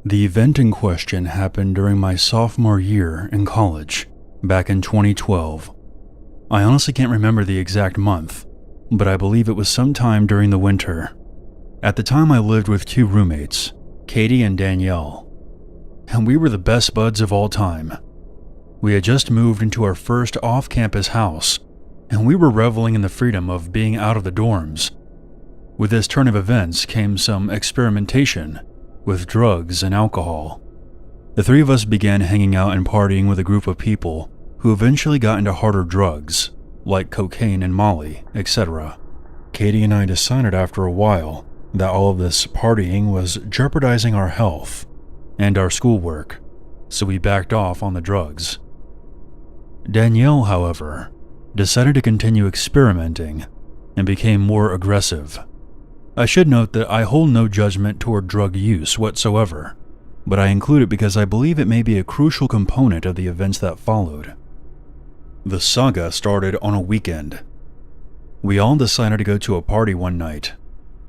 The event in question happened during my sophomore year in college, back in 2012. I honestly can't remember the exact month, but I believe it was sometime during the winter. At the time I lived with two roommates, Katie and Danielle, and we were the best buds of all time. We had just moved into our first off-campus house, and we were reveling in the freedom of being out of the dorms. With this turn of events came some experimentation with drugs and alcohol. The three of us began hanging out and partying with a group of people who eventually got into harder drugs, like cocaine and Molly, etc. Katie and I decided after a while that all of this partying was jeopardizing our health and our schoolwork, so we backed off on the drugs. Danielle, however, decided to continue experimenting and became more aggressive. I should note that I hold no judgment toward drug use whatsoever, but I include it because I believe it may be a crucial component of the events that followed. The saga started on a weekend. We all decided to go to a party one night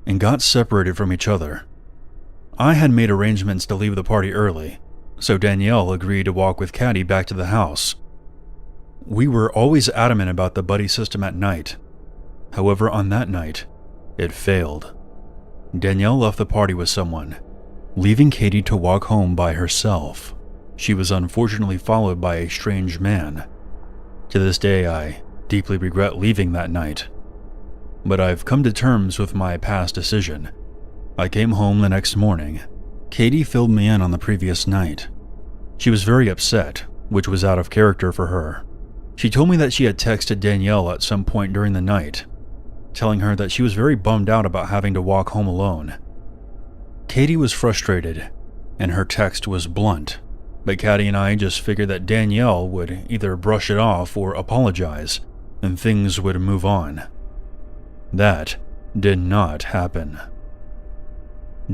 and got separated from each other. I had made arrangements to leave the party early, so Danielle agreed to walk with Caddy back to the house. We were always adamant about the buddy system at night. However, on that night, it failed. Danielle left the party with someone, leaving Katie to walk home by herself. She was unfortunately followed by a strange man. To this day, I deeply regret leaving that night. But I've come to terms with my past decision. I came home the next morning. Katie filled me in on the previous night. She was very upset, which was out of character for her. She told me that she had texted Danielle at some point during the night, telling her that she was very bummed out about having to walk home alone. Katie was frustrated, and her text was blunt, but Caddy and I just figured that Danielle would either brush it off or apologize, and things would move on. That did not happen.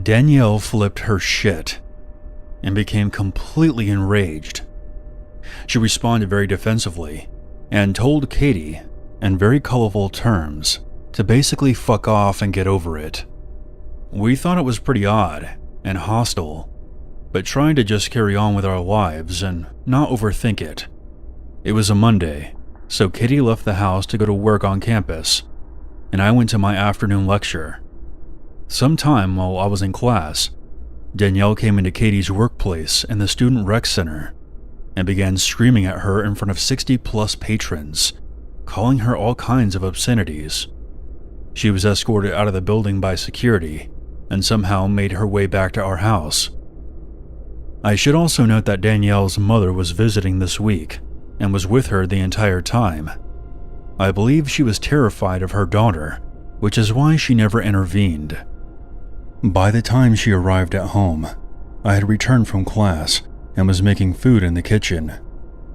Danielle flipped her shit and became completely enraged. She responded very defensively and told Katie, in very colorful terms, to basically fuck off and get over it. We thought it was pretty odd and hostile, but trying to just carry on with our lives and not overthink it. It was a Monday, so Katie left the house to go to work on campus, and I went to my afternoon lecture. Sometime while I was in class, Danielle came into Katie's workplace in the student rec center and began screaming at her in front of 60+ patrons, calling her all kinds of obscenities. She was escorted out of the building by security and somehow made her way back to our house. I should also note that Danielle's mother was visiting this week and was with her the entire time. I believe she was terrified of her daughter, which is why she never intervened. By the time she arrived at home, I had returned from class and was making food in the kitchen.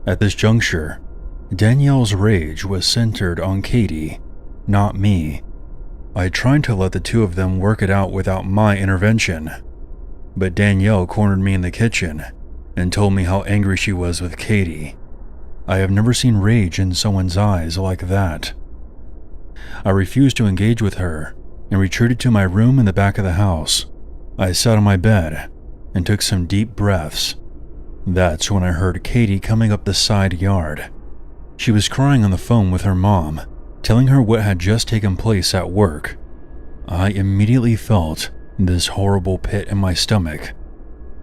At this juncture, Danielle's rage was centered on Katie, not me. I tried to let the two of them work it out without my intervention, but Danielle cornered me in the kitchen and told me how angry she was with Katie. I have never seen rage in someone's eyes like that. I refused to engage with her and retreated to my room in the back of the house. I sat on my bed and took some deep breaths. That's when I heard Katie coming up the side yard. She was crying on the phone with her mom, telling her what had just taken place at work. I immediately felt this horrible pit in my stomach,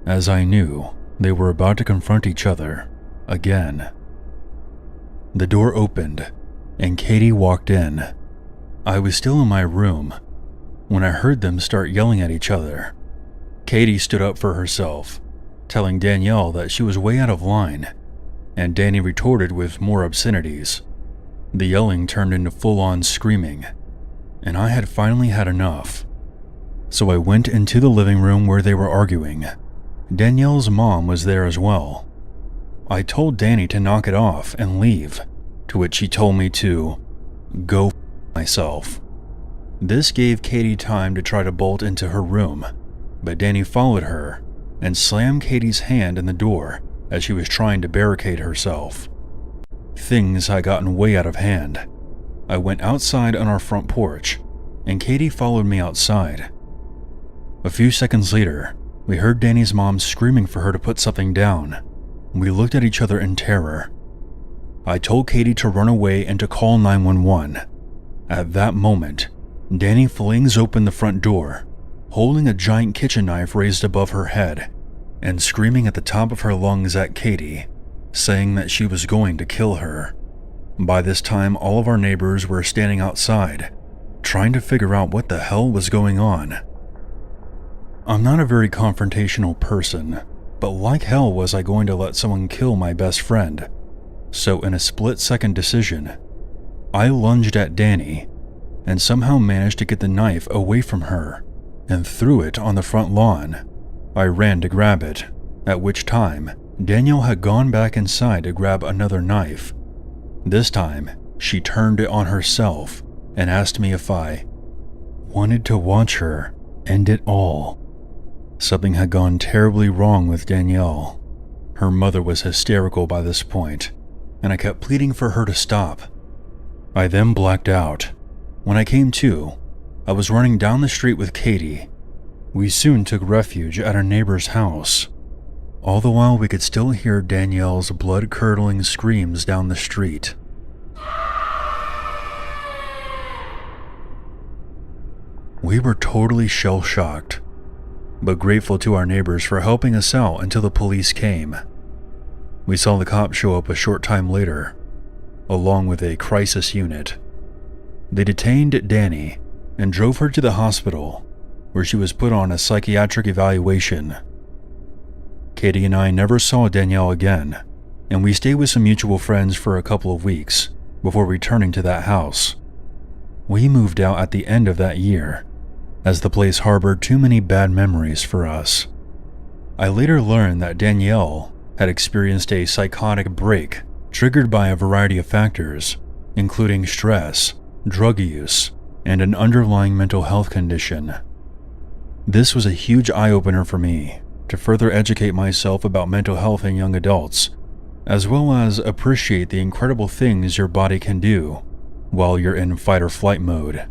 as I knew they were about to confront each other again. The door opened, and Katie walked in. I was still in my room when I heard them start yelling at each other. Katie stood up for herself, telling Danielle that she was way out of line, and Danny retorted with more obscenities. The yelling turned into full-on screaming, and I had finally had enough. So I went into the living room where they were arguing. Danielle's mom was there as well. I told Danny to knock it off and leave, to which she told me to go myself. This gave Katie time to try to bolt into her room, but Danny followed her and slammed Katie's hand in the door as she was trying to barricade herself. Things had gotten way out of hand. I went outside on our front porch, and Katie followed me outside. A few seconds later, We heard Danny's mom screaming for her to put something down. We looked at each other in terror. I told Katie to run away and to call 911. At that moment, Danny flings open the front door, holding a giant kitchen knife raised above her head, and screaming at the top of her lungs at Katie, saying that she was going to kill her. By this time, all of our neighbors were standing outside, trying to figure out what the hell was going on. I'm not a very confrontational person, but like hell was I going to let someone kill my best friend. So in a split-second decision, I lunged at Danny and somehow managed to get the knife away from her and threw it on the front lawn. I ran to grab it, at which time Danielle had gone back inside to grab another knife. This time, she turned it on herself and asked me if I wanted to watch her end it all. Something had gone terribly wrong with Danielle. Her mother was hysterical by this point, and I kept pleading for her to stop. I then blacked out. When I came to, I was running down the street with Katie. We soon took refuge at our neighbor's house. All the while we could still hear Danielle's blood-curdling screams down the street. We were totally shell-shocked, but grateful to our neighbors for helping us out until the police came. We saw the cops show up a short time later, along with a crisis unit. They detained Danny and drove her to the hospital, where she was put on a psychiatric evaluation. Katie and I never saw Danielle again, and we stayed with some mutual friends for a couple of weeks before returning to that house. We moved out at the end of that year, as the place harbored too many bad memories for us. I later learned that Danielle had experienced a psychotic break triggered by a variety of factors, including stress, drug use, and an underlying mental health condition. This was a huge eye-opener for me to further educate myself about mental health in young adults, as well as appreciate the incredible things your body can do while you're in fight or flight mode.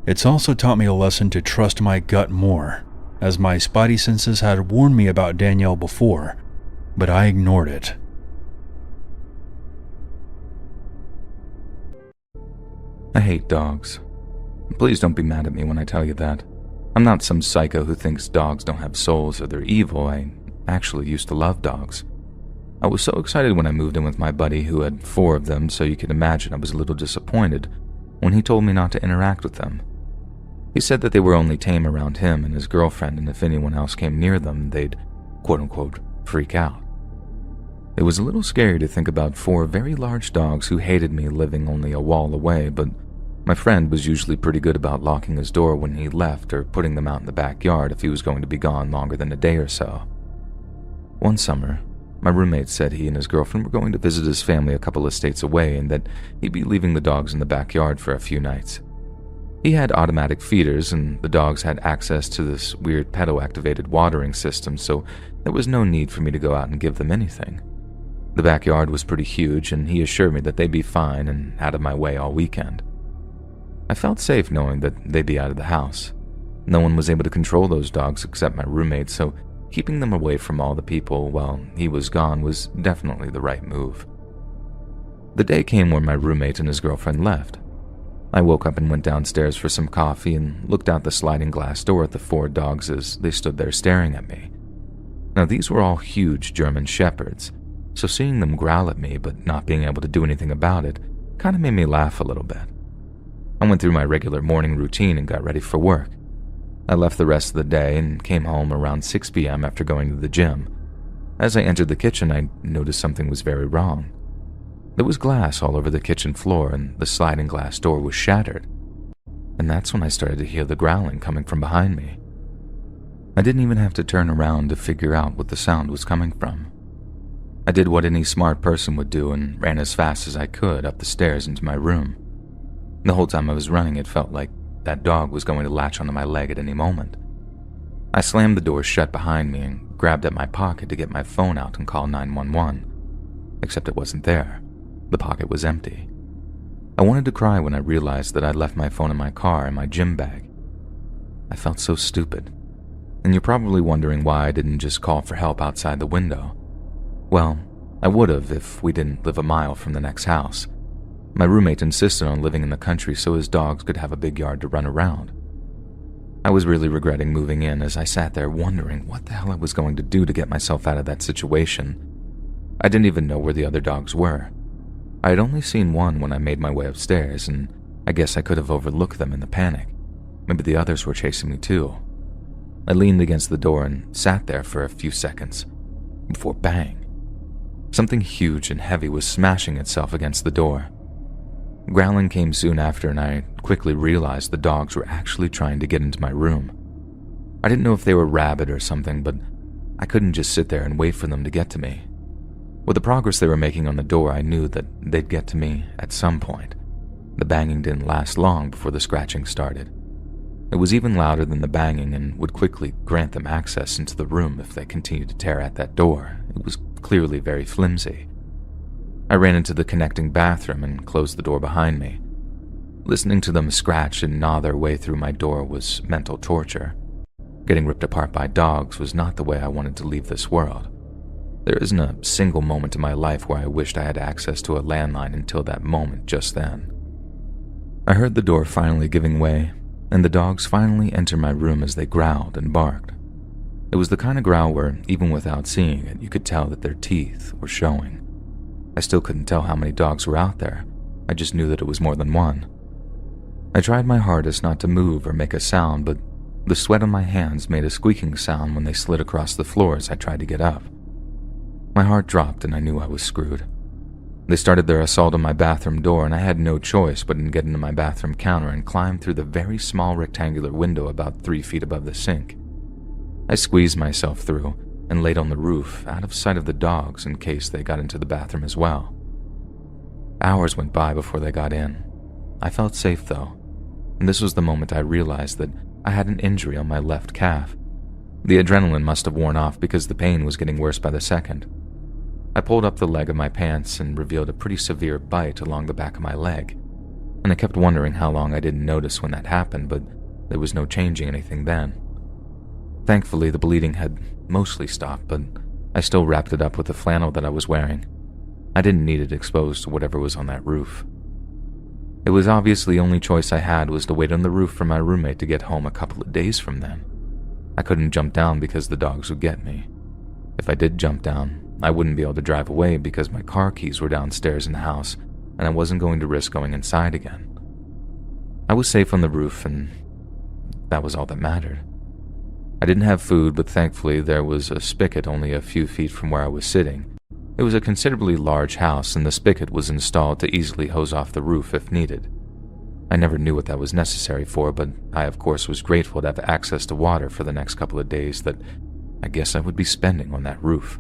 It's also taught me a lesson to trust my gut more, as my spidey senses had warned me about Danielle before, but I ignored it. I hate dogs. Please don't be mad at me when I tell you that. I'm not some psycho who thinks dogs don't have souls or they're evil. I actually used to love dogs. I was so excited when I moved in with my buddy who had 4 of them, so you can imagine I was a little disappointed when he told me not to interact with them. He said that they were only tame around him and his girlfriend, and if anyone else came near them, they'd quote-unquote freak out. It was a little scary to think about 4 very large dogs who hated me living only a wall away, but my friend was usually pretty good about locking his door when he left or putting them out in the backyard if he was going to be gone longer than a day or so. One summer, my roommate said he and his girlfriend were going to visit his family a couple of states away and that he'd be leaving the dogs in the backyard for a few nights. He had automatic feeders and the dogs had access to this weird pedo-activated watering system, so there was no need for me to go out and give them anything. The backyard was pretty huge and he assured me that they'd be fine and out of my way all weekend. I felt safe knowing that they'd be out of the house. No one was able to control those dogs except my roommate, so keeping them away from all the people while he was gone was definitely the right move. The day came where my roommate and his girlfriend left. I woke up and went downstairs for some coffee and looked out the sliding glass door at the 4 dogs as they stood there staring at me. Now these were all huge German shepherds, so seeing them growl at me but not being able to do anything about it kind of made me laugh a little bit. I went through my regular morning routine and got ready for work. I left the rest of the day and came home around 6 p.m. after going to the gym. As I entered the kitchen, I noticed something was very wrong. There was glass all over the kitchen floor and the sliding glass door was shattered. And that's when I started to hear the growling coming from behind me. I didn't even have to turn around to figure out what the sound was coming from. I did what any smart person would do and ran as fast as I could up the stairs into my room. The whole time I was running, it felt like that dog was going to latch onto my leg at any moment. I slammed the door shut behind me and grabbed at my pocket to get my phone out and call 911. Except it wasn't there. The pocket was empty. I wanted to cry when I realized that I'd left my phone in my car and my gym bag. I felt so stupid. And you're probably wondering why I didn't just call for help outside the window. Well, I would have if we didn't live a mile from the next house. My roommate insisted on living in the country so his dogs could have a big yard to run around. I was really regretting moving in as I sat there wondering what the hell I was going to do to get myself out of that situation. I didn't even know where the other dogs were. I had only seen one when I made my way upstairs, and I guess I could have overlooked them in the panic. Maybe the others were chasing me too. I leaned against the door and sat there for a few seconds, before bang. Something huge and heavy was smashing itself against the door. Growling came soon after, and I quickly realized the dogs were actually trying to get into my room. I didn't know if they were rabid or something, but I couldn't just sit there and wait for them to get to me. With the progress they were making on the door, I knew that they'd get to me at some point. The banging didn't last long before the scratching started. It was even louder than the banging and would quickly grant them access into the room if they continued to tear at that door. It was clearly very flimsy. I ran into the connecting bathroom and closed the door behind me. Listening to them scratch and gnaw their way through my door was mental torture. Getting ripped apart by dogs was not the way I wanted to leave this world. There isn't a single moment in my life where I wished I had access to a landline until that moment just then. I heard the door finally giving way, and the dogs finally entered my room as they growled and barked. It was the kind of growl where, even without seeing it, you could tell that their teeth were showing. I still couldn't tell how many dogs were out there. I just knew that it was more than one. I tried my hardest not to move or make a sound, but the sweat on my hands made a squeaking sound when they slid across the floor as I tried to get up. My heart dropped and I knew I was screwed. They started their assault on my bathroom door, and I had no choice but to get into my bathroom counter and climb through the very small rectangular window about 3 feet above the sink. I squeezed myself through and laid on the roof, out of sight of the dogs in case they got into the bathroom as well. Hours went by before they got in. I felt safe though, and this was the moment I realized that I had an injury on my left calf. The adrenaline must have worn off because the pain was getting worse by the second. I pulled up the leg of my pants and revealed a pretty severe bite along the back of my leg, and I kept wondering how long I didn't notice when that happened, but there was no changing anything then. Thankfully, the bleeding had mostly stopped, but I still wrapped it up with the flannel that I was wearing. I didn't need it exposed to whatever was on that roof. It was obviously the only choice I had was to wait on the roof for my roommate to get home a couple of days from then. I couldn't jump down because the dogs would get me. If I did jump down, I wouldn't be able to drive away because my car keys were downstairs in the house, and I wasn't going to risk going inside again. I was safe on the roof, and that was all that mattered. I didn't have food, but thankfully there was a spigot only a few feet from where I was sitting. It was a considerably large house, and the spigot was installed to easily hose off the roof if needed. I never knew what that was necessary for, but I of course was grateful to have access to water for the next couple of days that I guess I would be spending on that roof.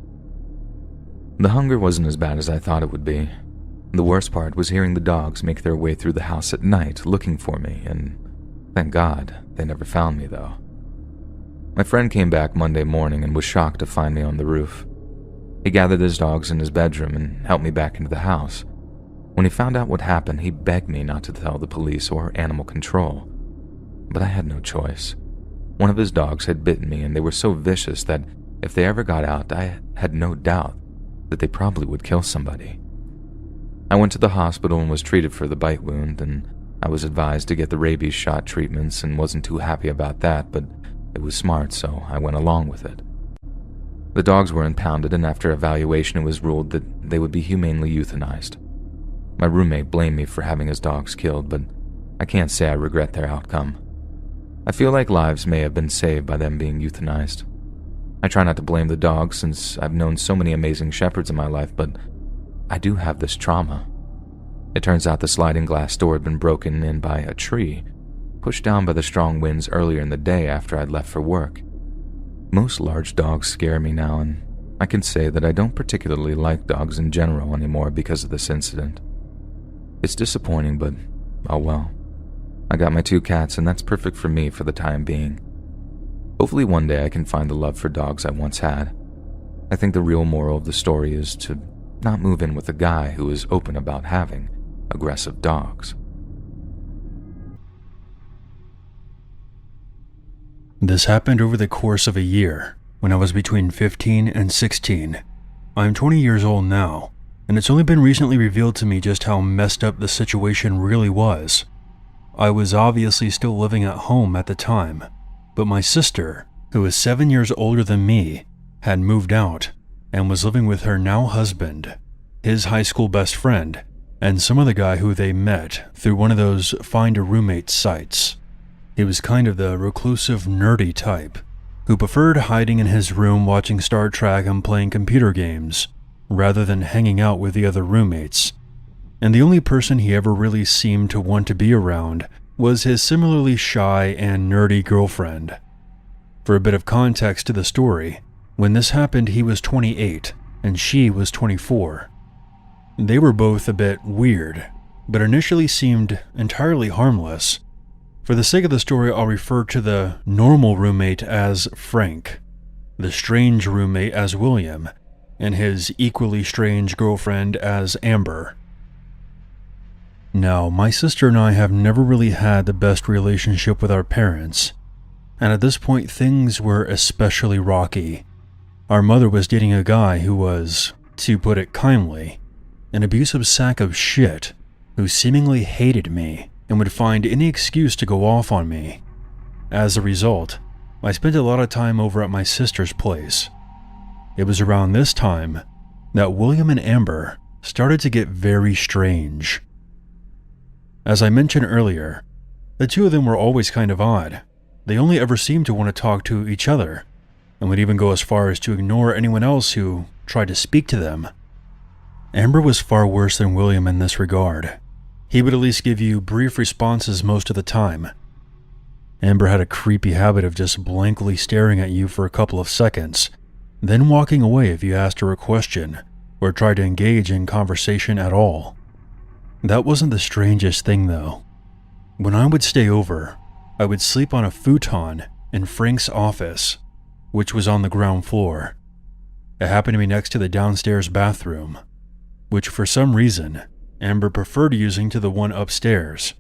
The hunger wasn't as bad as I thought it would be. The worst part was hearing the dogs make their way through the house at night looking for me, and thank God they never found me though. My friend came back Monday morning and was shocked to find me on the roof. He gathered his dogs in his bedroom and helped me back into the house. When he found out what happened, he begged me not to tell the police or animal control. But I had no choice. One of his dogs had bitten me, and they were so vicious that if they ever got out, I had no doubt that they probably would kill somebody. I went to the hospital and was treated for the bite wound, and I was advised to get the rabies shot treatments and wasn't too happy about that, but it was smart, so I went along with it. The dogs were impounded, and after evaluation it was ruled that they would be humanely euthanized. My roommate blamed me for having his dogs killed, but I can't say I regret their outcome. I feel like lives may have been saved by them being euthanized. I try not to blame the dogs since I've known so many amazing shepherds in my life, but I do have this trauma. It turns out the sliding glass door had been broken in by a tree, pushed down by the strong winds earlier in the day after I'd left for work. Most large dogs scare me now, and I can say that I don't particularly like dogs in general anymore because of this incident. It's disappointing, but oh well. I got my 2 cats, and that's perfect for me for the time being. Hopefully one day I can find the love for dogs I once had. I think the real moral of the story is to not move in with a guy who is open about having aggressive dogs. This happened over the course of a year, when I was between 15 and 16. I'm 20 years old now, and it's only been recently revealed to me just how messed up the situation really was. I was obviously still living at home at the time, but my sister, who is 7 years older than me, had moved out and was living with her now husband, his high school best friend, and some other guy who they met through one of those find a roommate sites. He was kind of the reclusive, nerdy type, who preferred hiding in his room watching Star Trek and playing computer games, rather than hanging out with the other roommates. And the only person he ever really seemed to want to be around was his similarly shy and nerdy girlfriend. For a bit of context to the story, when this happened he was 28 and she was 24. They were both a bit weird, but initially seemed entirely harmless. For the sake of the story, I'll refer to the normal roommate as Frank, the strange roommate as William, and his equally strange girlfriend as Amber. Now, my sister and I have never really had the best relationship with our parents, and at this point things were especially rocky. Our mother was dating a guy who was, to put it kindly, an abusive sack of shit who seemingly hated me and would find any excuse to go off on me. As a result, I spent a lot of time over at my sister's place. It was around this time that William and Amber started to get very strange. As I mentioned earlier, the two of them were always kind of odd. They only ever seemed to want to talk to each other, and would even go as far as to ignore anyone else who tried to speak to them. Amber was far worse than William in this regard. He would at least give you brief responses most of the time. Amber had a creepy habit of just blankly staring at you for a couple of seconds, then walking away if you asked her a question or tried to engage in conversation at all. That wasn't the strangest thing though. When I would stay over, I would sleep on a futon in Frank's office, which was on the ground floor. It happened to be next to the downstairs bathroom, which for some reason Amber preferred using to the one upstairs.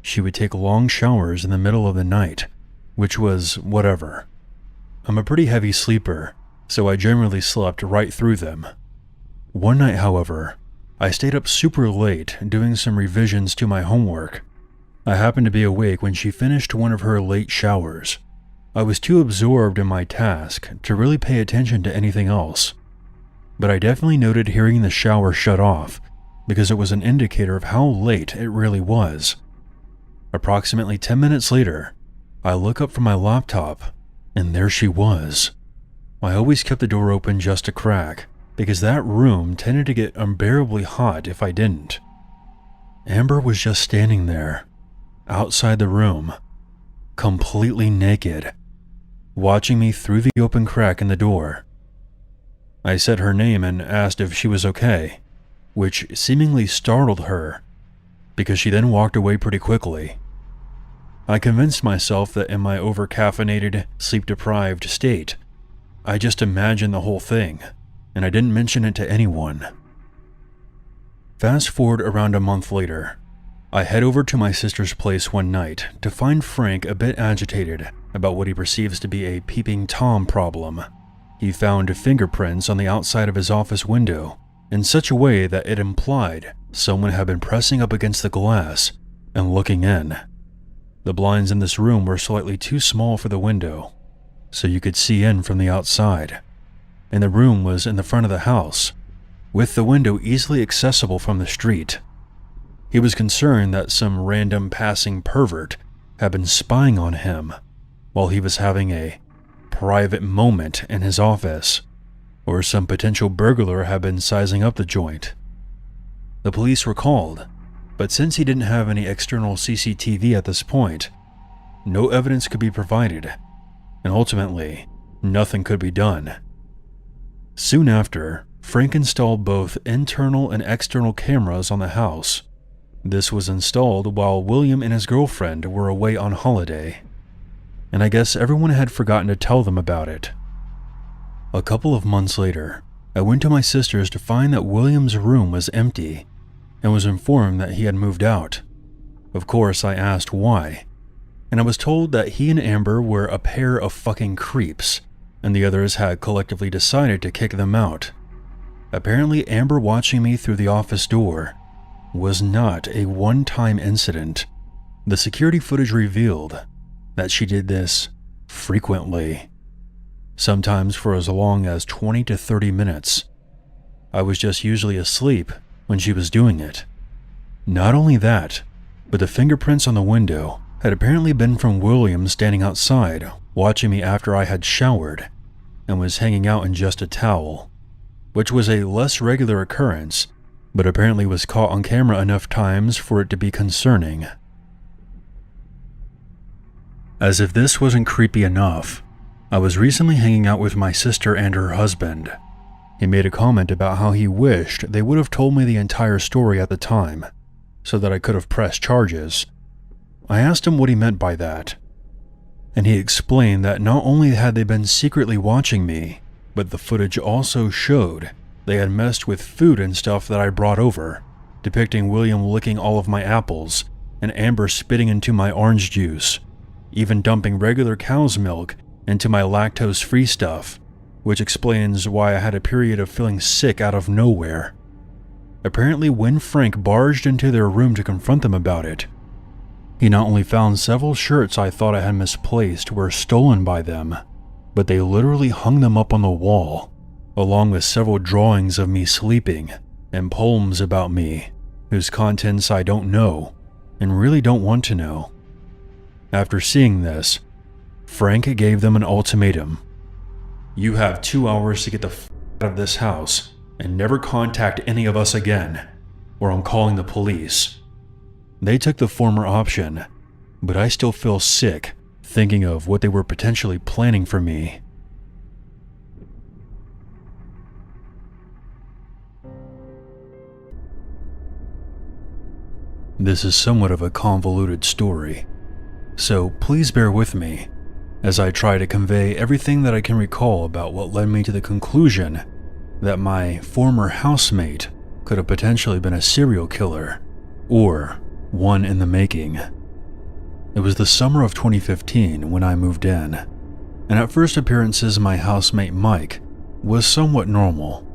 She would take long showers in the middle of the night, which was whatever. I'm a pretty heavy sleeper, so I generally slept right through them. One night, however, I stayed up super late doing some revisions to my homework. I happened to be awake when she finished one of her late showers. I was too absorbed in my task to really pay attention to anything else, but I definitely noted hearing the shower shut off because it was an indicator of how late it really was. Approximately 10 minutes later, I look up from my laptop, and there she was. I always kept the door open just a crack, because that room tended to get unbearably hot if I didn't. Amber was just standing there, outside the room, completely naked, watching me through the open crack in the door. I said her name and asked if she was okay, which seemingly startled her, because she then walked away pretty quickly. I convinced myself that in my over-caffeinated, sleep-deprived state, I just imagined the whole thing, and I didn't mention it to anyone. Fast forward around a month later, I head over to my sister's place one night to find Frank a bit agitated about what he perceives to be a peeping Tom problem. He found fingerprints on the outside of his office window in such a way that it implied someone had been pressing up against the glass and looking in. The blinds in this room were slightly too small for the window, so you could see in from the outside, and the room was in the front of the house, with the window easily accessible from the street. He was concerned that some random passing pervert had been spying on him while he was having a private moment in his office, or some potential burglar had been sizing up the joint. The police were called, but since he didn't have any external CCTV at this point, no evidence could be provided, and ultimately, nothing could be done. Soon after, Frank installed both internal and external cameras on the house. This was installed while William and his girlfriend were away on holiday, and I guess everyone had forgotten to tell them about it. A couple of months later, I went to my sister's to find that William's room was empty and was informed that he had moved out. Of course, I asked why. and I was told that he and Amber were a pair of fucking creeps, and the others had collectively decided to kick them out. Apparently, Amber watching me through the office door was not a one-time incident. The security footage revealed that she did this frequently, sometimes for as long as 20 to 30 minutes. I was just usually asleep when she was doing it. Not only that, but the fingerprints on the window had apparently been from William standing outside watching me after I had showered and was hanging out in just a towel, which was a less regular occurrence, but apparently was caught on camera enough times for it to be concerning. As if this wasn't creepy enough, I was recently hanging out with my sister and her husband. He made a comment about how he wished they would have told me the entire story at the time, so that I could have pressed charges. I asked him what he meant by that, and he explained that not only had they been secretly watching me, but the footage also showed they had messed with food and stuff that I brought over, depicting William licking all of my apples and Amber spitting into my orange juice, even dumping regular cow's milk into my lactose-free stuff, which explains why I had a period of feeling sick out of nowhere. Apparently, when Frank barged into their room to confront them about it, he not only found several shirts I thought I had misplaced were stolen by them, but they literally hung them up on the wall, along with several drawings of me sleeping and poems about me, whose contents I don't know and really don't want to know. After seeing this, Frank gave them an ultimatum. "You have 2 hours to get the f*** out of this house and never contact any of us again, or I'm calling the police." They took the former option, but I still feel sick thinking of what they were potentially planning for me. This is somewhat of a convoluted story, so please bear with me as I try to convey everything that I can recall about what led me to the conclusion that my former housemate could have potentially been a serial killer, or one in the making. It was the summer of 2015 when I moved in, and at first appearances my housemate Mike was somewhat normal,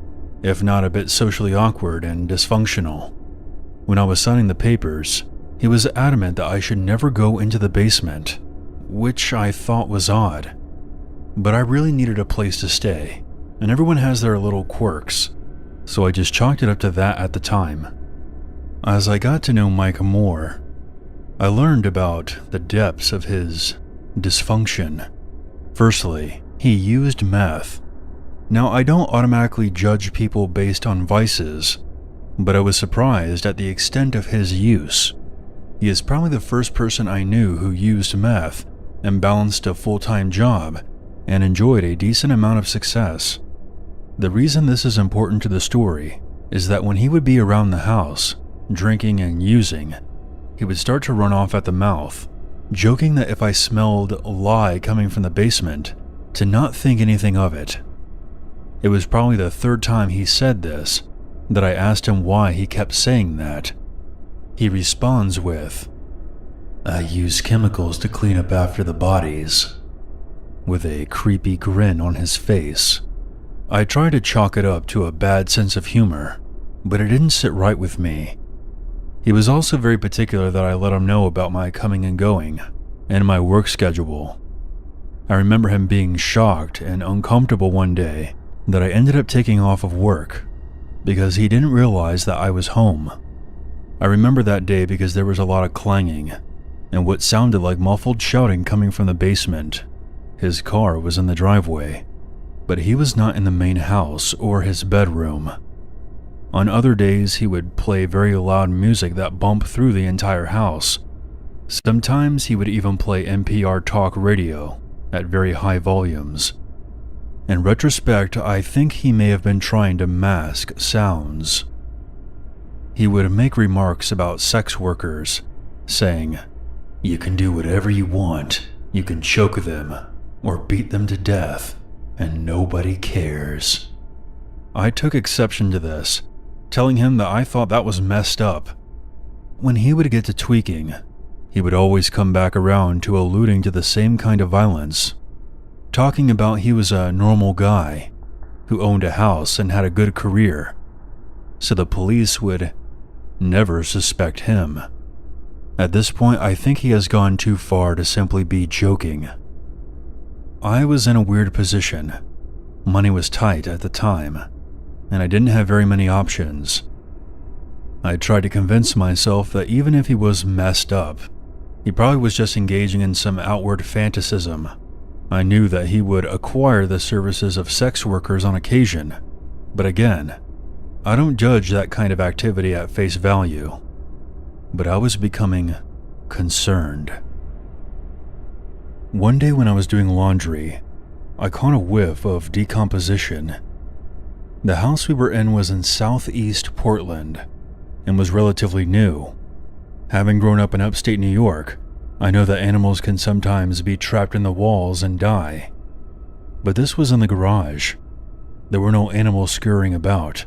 if not a bit socially awkward and dysfunctional. When I was signing the papers, he was adamant that I should never go into the basement, which I thought was odd. But I really needed a place to stay, and everyone has their little quirks, so I just chalked it up to that at the time. As I got to know Mike more, I learned about the depths of his dysfunction. Firstly, he used meth. Now, I don't automatically judge people based on vices, but I was surprised at the extent of his use. He is probably the first person I knew who used meth and balanced a full-time job and enjoyed a decent amount of success. The reason this is important to the story is that when he would be around the house, drinking and using, he would start to run off at the mouth, joking that if I smelled lye coming from the basement, to not think anything of it. It was probably the third time he said this that I asked him why he kept saying that. He responds with, "I use chemicals to clean up after the bodies," with a creepy grin on his face. I tried to chalk it up to a bad sense of humor, but it didn't sit right with me. He was also very particular that I let him know about my coming and going and my work schedule. I remember him being shocked and uncomfortable one day that I ended up taking off of work because he didn't realize that I was home. I remember that day because there was a lot of clanging and what sounded like muffled shouting coming from the basement. His car was in the driveway, but he was not in the main house or his bedroom. On other days, he would play very loud music that bumped through the entire house. Sometimes he would even play NPR talk radio at very high volumes. In retrospect, I think he may have been trying to mask sounds. He would make remarks about sex workers, saying, "You can do whatever you want. You can choke them or beat them to death, and nobody cares." I took exception to this, telling him that I thought that was messed up. When he would get to tweaking, he would always come back around to alluding to the same kind of violence, talking about he was a normal guy who owned a house and had a good career, so the police would never suspect him. At this point, I think he has gone too far to simply be joking. I was in a weird position. Money was tight at the time, and I didn't have very many options. I tried to convince myself that even if he was messed up, he probably was just engaging in some outward fantasism. I knew that he would acquire the services of sex workers on occasion, but again, I don't judge that kind of activity at face value. But I was becoming concerned. One day when I was doing laundry, I caught a whiff of decomposition. The house we were in was in southeast Portland and was relatively new. Having grown up in upstate New York, I know that animals can sometimes be trapped in the walls and die. But this was in the garage. There were no animals scurrying about.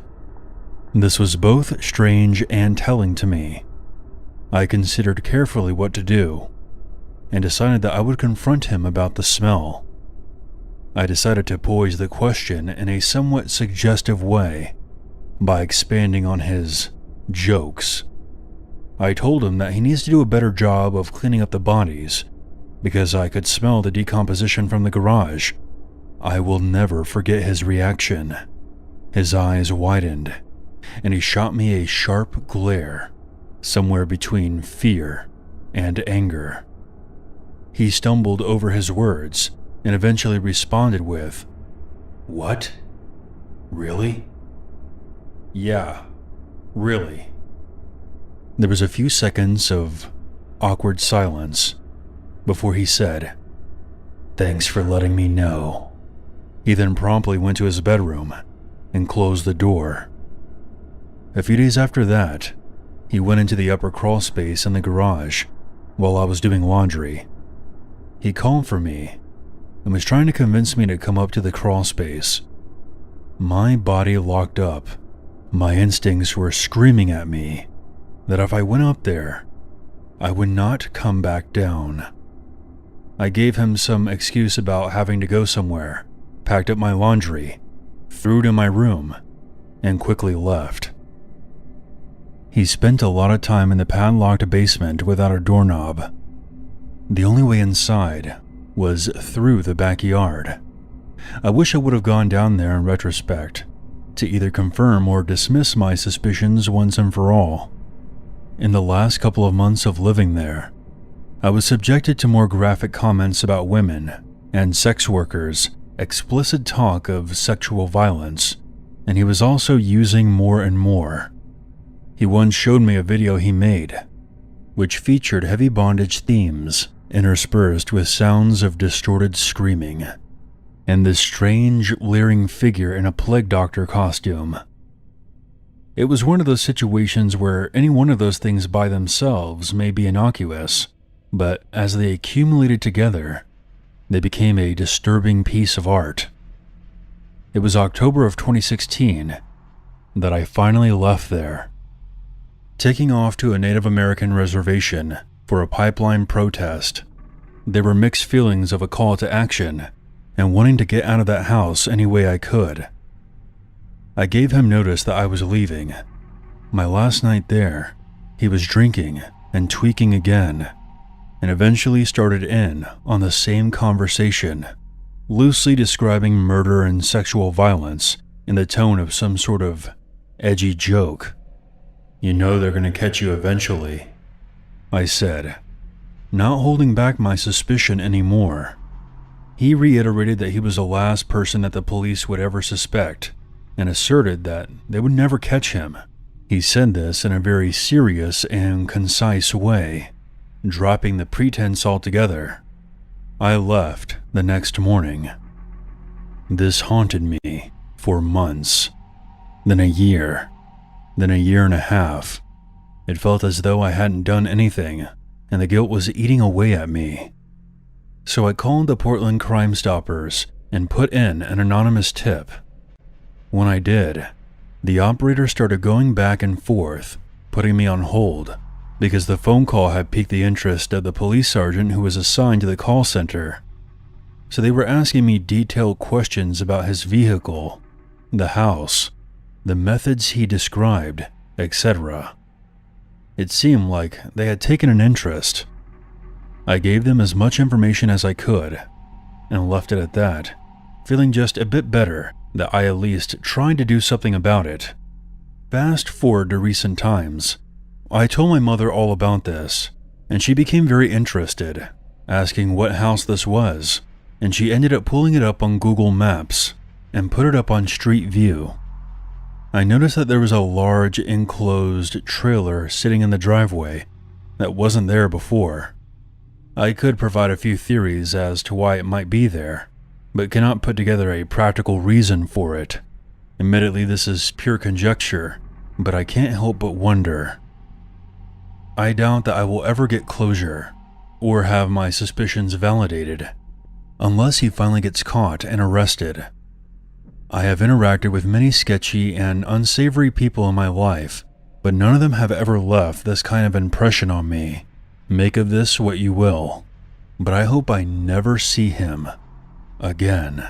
This was both strange and telling to me. I considered carefully what to do, and decided that I would confront him about the smell. I decided to pose the question in a somewhat suggestive way by expanding on his jokes. I told him that he needs to do a better job of cleaning up the bodies because I could smell the decomposition from the garage. I will never forget his reaction. His eyes widened, and he shot me a sharp glare, somewhere between fear and anger. He stumbled over his words and eventually responded with, "What? Really?" "Yeah, really." There was a few seconds of awkward silence before he said, "Thanks for letting me know." He then promptly went to his bedroom and closed the door. A few days after that, he went into the upper crawl space in the garage while I was doing laundry. He called for me and was trying to convince me to come up to the crawl space. My body locked up. My instincts were screaming at me that if I went up there, I would not come back down. I gave him some excuse about having to go somewhere, packed up my laundry, threw it in my room, and quickly left. He spent a lot of time in the padlocked basement without a doorknob. The only way inside was through the backyard. I wish I would have gone down there in retrospect to either confirm or dismiss my suspicions once and for all. In the last couple of months of living there, I was subjected to more graphic comments about women and sex workers, explicit talk of sexual violence, and he was also using more and more. He once showed me a video he made, which featured heavy bondage themes interspersed with sounds of distorted screaming, and this strange, leering figure in a plague doctor costume. It was one of those situations where any one of those things by themselves may be innocuous, but as they accumulated together, they became a disturbing piece of art. It was October of 2016 that I finally left there. Taking off to a Native American reservation for a pipeline protest, there were mixed feelings of a call to action and wanting to get out of that house any way I could. I gave him notice that I was leaving. My last night there, he was drinking and tweaking again, and eventually started in on the same conversation, loosely describing murder and sexual violence in the tone of some sort of edgy joke. "You know they're going to catch you eventually," I said, not holding back my suspicion anymore. He reiterated that he was the last person that the police would ever suspect, and asserted that they would never catch him. He said this in a very serious and concise way, dropping the pretense altogether. I left the next morning. This haunted me for months, then a year, then a year and a half. It felt as though I hadn't done anything, and the guilt was eating away at me. So I called the Portland Crime Stoppers and put in an anonymous tip. When I did, the operator started going back and forth, putting me on hold, because the phone call had piqued the interest of the police sergeant who was assigned to the call center. So they were asking me detailed questions about his vehicle, the house, the methods he described, etc. It seemed like they had taken an interest. I gave them as much information as I could, and left it at that, feeling just a bit better that I at least tried to do something about it. Fast forward to recent times. I told my mother all about this, and she became very interested, asking what house this was, and she ended up pulling it up on Google Maps and put it up on Street View. I noticed that there was a large enclosed trailer sitting in the driveway that wasn't there before. I could provide a few theories as to why it might be there, but cannot put together a practical reason for it. Admittedly, this is pure conjecture, but I can't help but wonder. I doubt that I will ever get closure, or have my suspicions validated, unless he finally gets caught and arrested. I have interacted with many sketchy and unsavory people in my life, but none of them have ever left this kind of impression on me. Make of this what you will, but I hope I never see him again.